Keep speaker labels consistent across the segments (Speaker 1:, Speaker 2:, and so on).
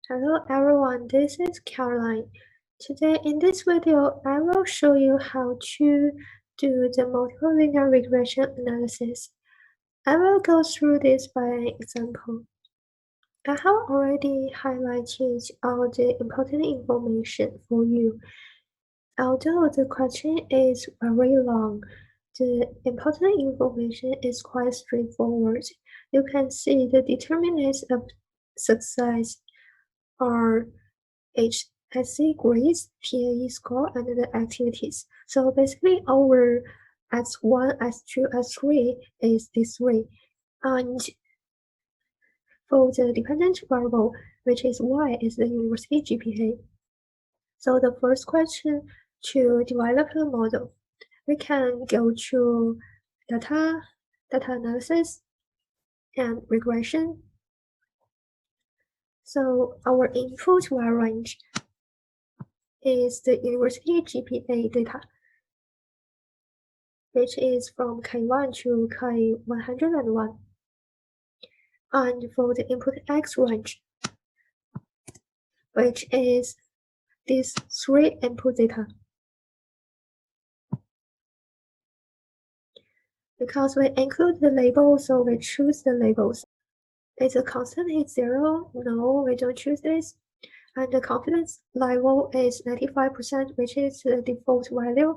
Speaker 1: Hello everyone, this is Caroline. Today in this video, I will show you how to do the multiple linear regression analysis. I will go through this by an example. I have already highlighted all the important information for you. Although the question is very long, the important information is quite straightforward. You can see the determinants of success are HSC grades, PAE score, and the activities. So basically our S1, S2, S3 is this way. And for the dependent variable, which is Y, is the university GPA. So the first question to develop a model, we can go to data analysis, and regression. So our input range is the university GPA data, which is from K1 to K101. And for the input X range, which is these three input data. Because we include the label, so we choose the labels. Is the constant is 0? No, we don't choose this. And the confidence level is 95%, which is the default value.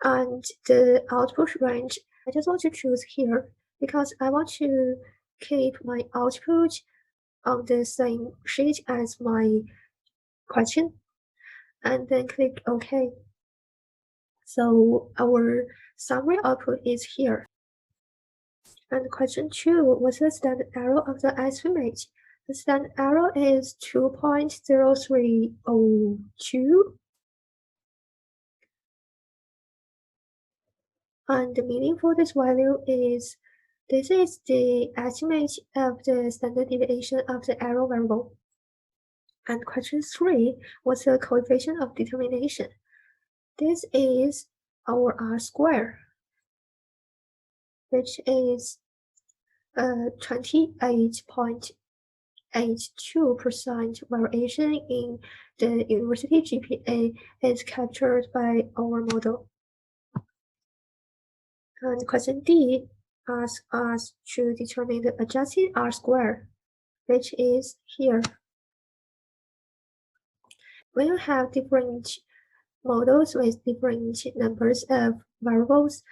Speaker 1: And the output range, I just want to choose here because I want to keep my output on the same sheet as my question, and then click OK. So our summary output is here. And question 2, what's the standard error of the estimate? The standard error is 2.0302. And the meaning for this value is this is the estimate of the standard deviation of the error variable. And question 3, what's the coefficient of determination? This is our R square, which is 28.82% variation in the university GPA is captured by our model. And question D asks us to determine the adjusted R square, which is here. When you have different models with different numbers of variables,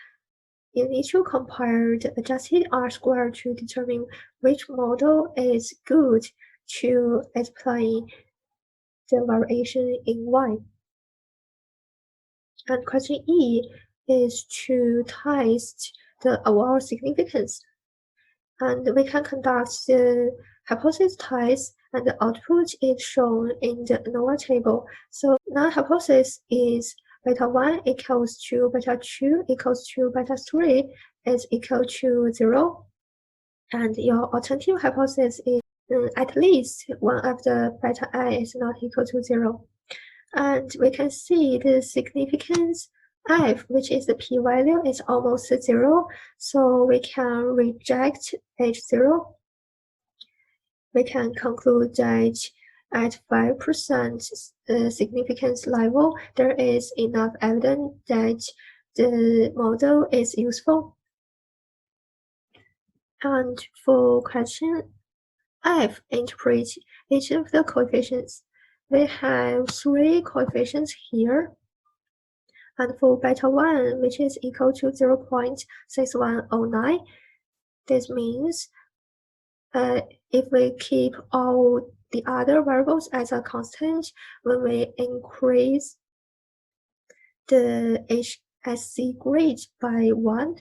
Speaker 1: you need to compare the adjusted R square to determine which model is good to explain the variation in Y. And question E is to test the overall significance. And we can conduct the hypothesis test, and the output is shown in the ANOVA table. So null hypothesis is beta 1 equals to beta 2 equals to beta 3 is equal to 0. And your alternative hypothesis is at least one of the beta I is not equal to 0. And we can see the significance F, which is the p-value, is almost 0, so we can reject H0. We can conclude that at 5% significance level, there is enough evidence that the model is useful. And for question F, interpret each of the coefficients. We have 3 coefficients here. And for beta 1, which is equal to 0.6109, this means if we keep all the other variables as a constant, when we increase the HSC grade by 1,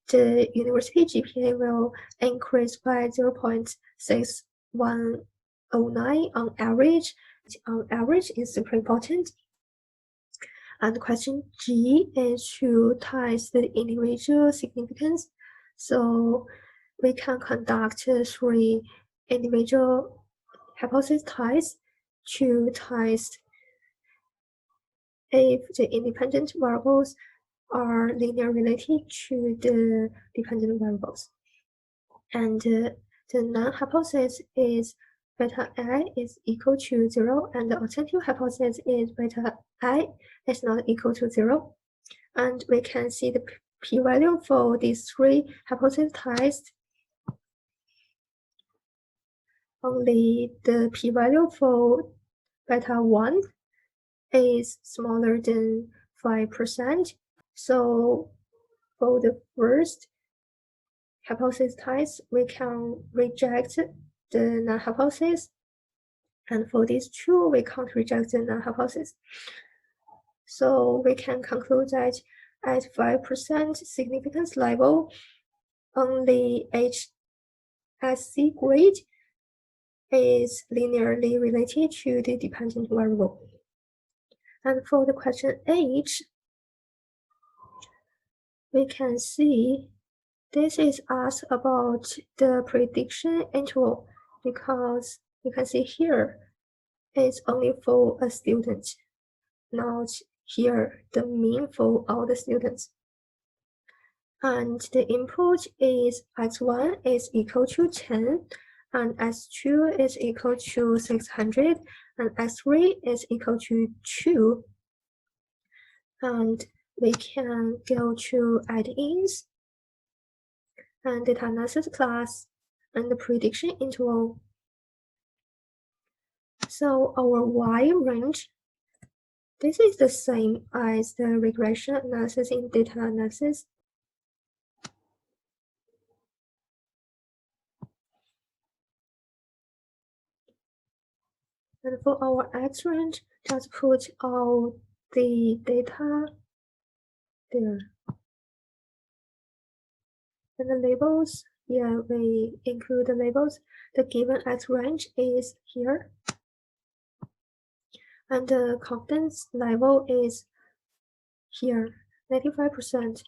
Speaker 1: the university GPA will increase by 0.6109 on average. On average is super important. And question G is to test the individual significance. So we can conduct 3 individual hypothesis tests to test if the independent variables are linear related to the dependent variables. And the null hypothesis is beta I is equal to 0, and the alternative hypothesis is beta I is not equal to 0. And we can see the p-value for these three hypothesized. Only the p-value for beta 1 is smaller than 5%. So for the first hypothesis, we can reject the null hypothesis. And for these two, we can't reject the null hypothesis. So we can conclude that at 5% significance level, only HSC grade is linearly related to the dependent variable. And for the question H, we can see this is asked about the prediction interval, because you can see here it's only for a student, not here the mean for all the students. And the input is x1 is equal to 10, and x2 is equal to 600, and x3 is equal to 2. And we can go to add-ins and data analysis class and the prediction interval. So our Y range, this is the same as the regression analysis in data analysis. And for our X range, just put all the data there. And the labels, yeah, we include the labels. The given X range is here. And the confidence level is here, 95%.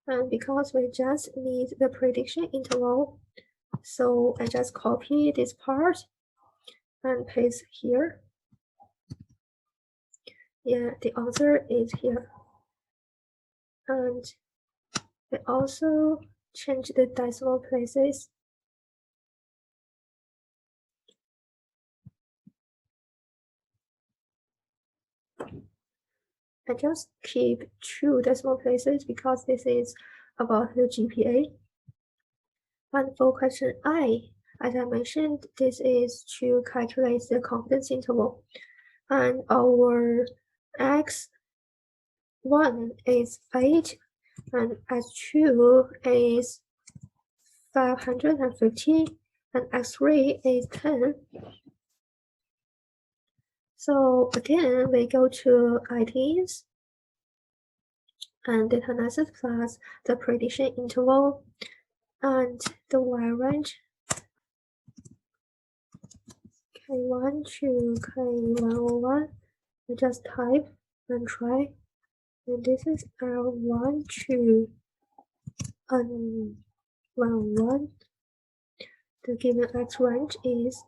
Speaker 1: And because we just need the prediction interval, so I just copy this part and paste here. Yeah, the answer is here. And we also change the decimal places. I just keep 2 decimal places because this is about the GPA. And for question I, as I mentioned, this is to calculate the confidence interval. And our x1 is 8, and x2 is 550, and x3 is 10. So again, we go to IDs and data analysis plus the prediction interval and the Y range K1 to K101. We just type and try. And this is L1 to N11. The given X range is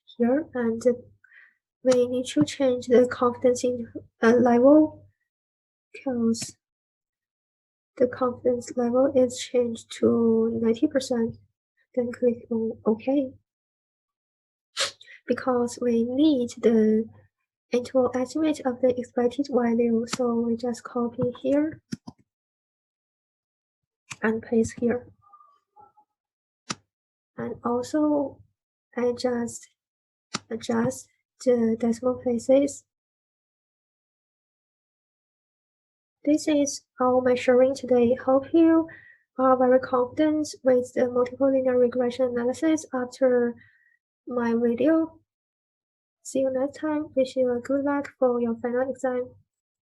Speaker 1: here, and we need to change the confidence level because the confidence level is changed to 90%. Then click on OK. Because we need the interval estimate of the expected value, so we just copy here and paste here. And also, I just adjust the decimal places. This is all my sharing today. Hope you are very confident with the multiple linear regression analysis after my video. See you next time. Wish you a good luck for your final exam.